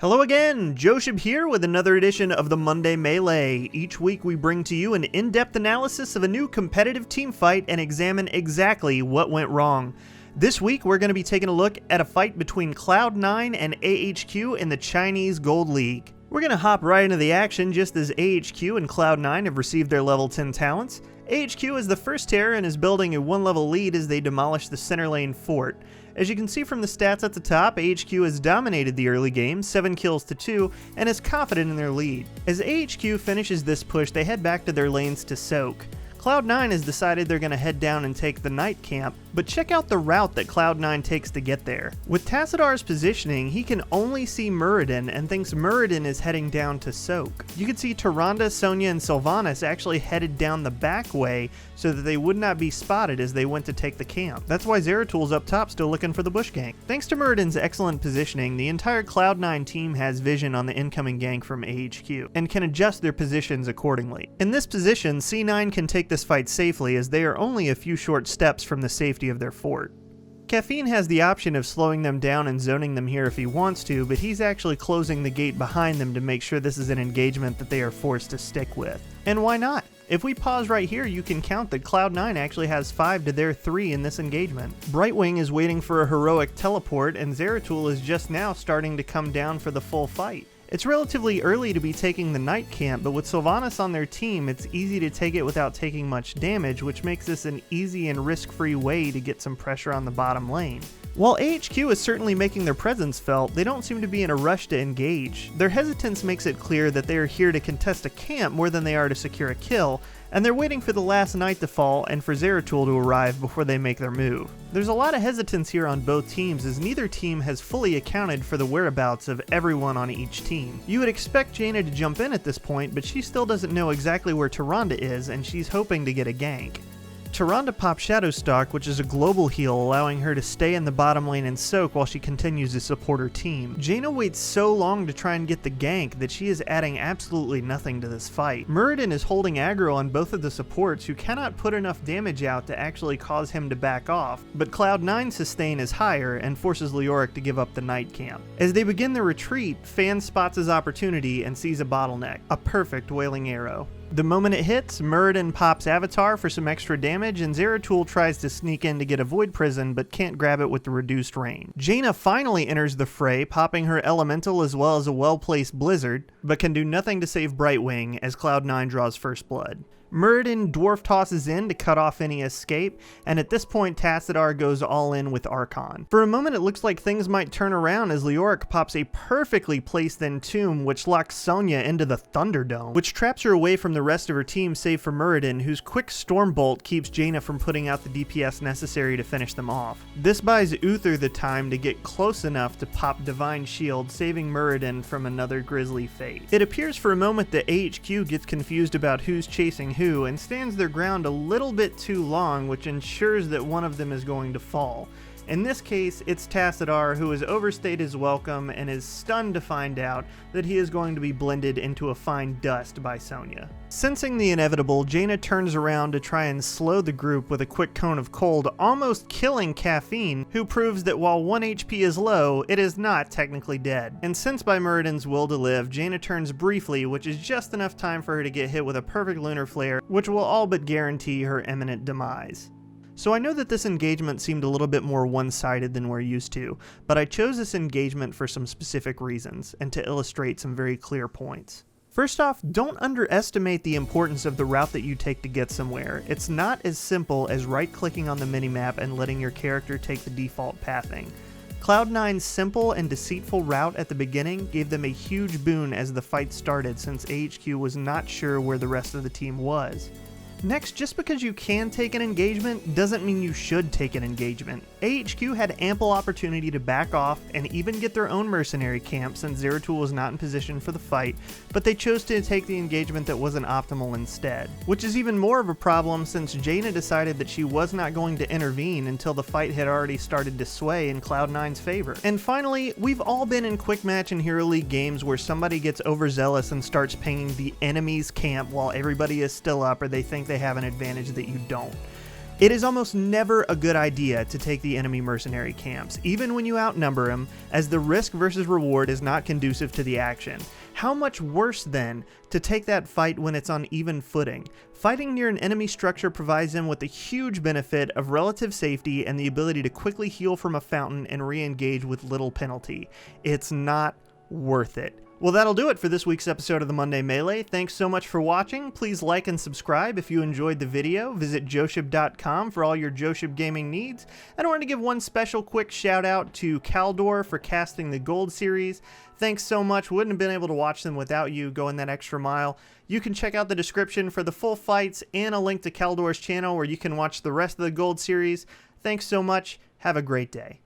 Hello again, Josheb here with another edition of the Monday Melee. Each week we bring to you an in-depth analysis of a new competitive team fight and examine exactly what went wrong. This week we're going to be taking a look at a fight between Cloud9 and AHQ in the Chinese Gold League. We're going to hop right into the action just as AHQ and Cloud9 have received their level 10 talents. AHQ is the first tier and is building a one-level lead as they demolish the center lane fort. As you can see from the stats at the top, AHQ has dominated the early game, 7 kills to 2, and is confident in their lead. As AHQ finishes this push, they head back to their lanes to soak. Cloud9 has decided they're going to head down and take the night camp, but check out the route that Cloud9 takes to get there. With Tassadar's positioning, he can only see Muradin and thinks Muradin is heading down to soak. You can see Tyrande, Sonya, and Sylvanas actually headed down the back way so that they would not be spotted as they went to take the camp. That's why Zeratul up top still looking for the bush gank. Thanks to Muradin's excellent positioning, the entire Cloud9 team has vision on the incoming gank from AHQ and can adjust their positions accordingly. In this position, C9 can take this fight safely as they are only a few short steps from the safety of their fort. Caffeine has the option of slowing them down and zoning them here if he wants to, but he's actually closing the gate behind them to make sure this is an engagement that they are forced to stick with. And why not? If we pause right here, you can count that Cloud9 actually has 5 to their 3 in this engagement. Brightwing is waiting for a heroic teleport, and Zeratul is just now starting to come down for the full fight. It's relatively early to be taking the night camp, but with Sylvanas on their team, it's easy to take it without taking much damage, which makes this an easy and risk-free way to get some pressure on the bottom lane. While AHQ is certainly making their presence felt, they don't seem to be in a rush to engage. Their hesitance makes it clear that they are here to contest a camp more than they are to secure a kill, and they're waiting for the last night to fall and for Zeratul to arrive before they make their move. There's a lot of hesitance here on both teams as neither team has fully accounted for the whereabouts of everyone on each team. You would expect Jaina to jump in at this point, but she still doesn't know exactly where Tyrande is and she's hoping to get a gank. Tyrande pops Shadow Stalk, which is a global heal, allowing her to stay in the bottom lane and soak while she continues to support her team. Jaina waits so long to try and get the gank that she is adding absolutely nothing to this fight. Muradin is holding aggro on both of the supports who cannot put enough damage out to actually cause him to back off, but Cloud9's sustain is higher and forces Leoric to give up the night camp. As they begin their retreat, Fan spots his opportunity and sees a bottleneck, a perfect wailing arrow. The moment it hits, Muradin pops Avatar for some extra damage, and Zeratul tries to sneak in to get a Void Prison, but can't grab it with the reduced range. Jaina finally enters the fray, popping her Elemental as well as a well-placed Blizzard, but can do nothing to save Brightwing as Cloud9 draws first blood. Muradin dwarf tosses in to cut off any escape, and at this point Tassadar goes all in with Archon. For a moment it looks like things might turn around as Leoric pops a perfectly placed Entomb which locks Sonya into the Thunderdome, which traps her away from the rest of her team save for Muradin, whose quick Stormbolt keeps Jaina from putting out the DPS necessary to finish them off. This buys Uther the time to get close enough to pop Divine Shield, saving Muradin from another grisly fate. It appears for a moment that AHQ gets confused about who's chasing who and stands their ground a little bit too long, which ensures that one of them is going to fall. In this case, it's Tassadar, who has overstayed his welcome and is stunned to find out that he is going to be blended into a fine dust by Sonya. Sensing the inevitable, Jaina turns around to try and slow the group with a quick cone of cold, almost killing Caffeine, who proves that while 1 HP is low, it is not technically dead. Incensed by Muradin's will to live, Jaina turns briefly, which is just enough time for her to get hit with a perfect Lunar Flare, which will all but guarantee her imminent demise. So I know that this engagement seemed a little bit more one-sided than we're used to, but I chose this engagement for some specific reasons, and to illustrate some very clear points. First off, don't underestimate the importance of the route that you take to get somewhere. It's not as simple as right-clicking on the minimap and letting your character take the default pathing. Cloud9's simple and deceitful route at the beginning gave them a huge boon as the fight started, since AHQ was not sure where the rest of the team was. Next, just because you can take an engagement doesn't mean you should take an engagement. AHQ had ample opportunity to back off and even get their own mercenary camp since Zeratul was not in position for the fight, but they chose to take the engagement that wasn't optimal instead. Which is even more of a problem since Jaina decided that she was not going to intervene until the fight had already started to sway in Cloud9's favor. And finally, we've all been in Quick Match and Hero League games where somebody gets overzealous and starts pinging the enemy's camp while everybody is still up or they think they have an advantage that you don't. It is almost never a good idea to take the enemy mercenary camps, even when you outnumber them, as the risk versus reward is not conducive to the action. How much worse, then, to take that fight when it's on even footing? Fighting near an enemy structure provides them with the huge benefit of relative safety and the ability to quickly heal from a fountain and re-engage with little penalty. It's not worth it. Well, that'll do it for this week's episode of the Monday Melee. Thanks so much for watching. Please like and subscribe if you enjoyed the video. Visit Josheb.com for all your Josheb gaming needs. And I want to give one special quick shout out to Caldor for casting the Gold series. Thanks so much. Wouldn't have been able to watch them without you going that extra mile. You can check out the description for the full fights and a link to Caldor's channel where you can watch the rest of the Gold series. Thanks so much. Have a great day.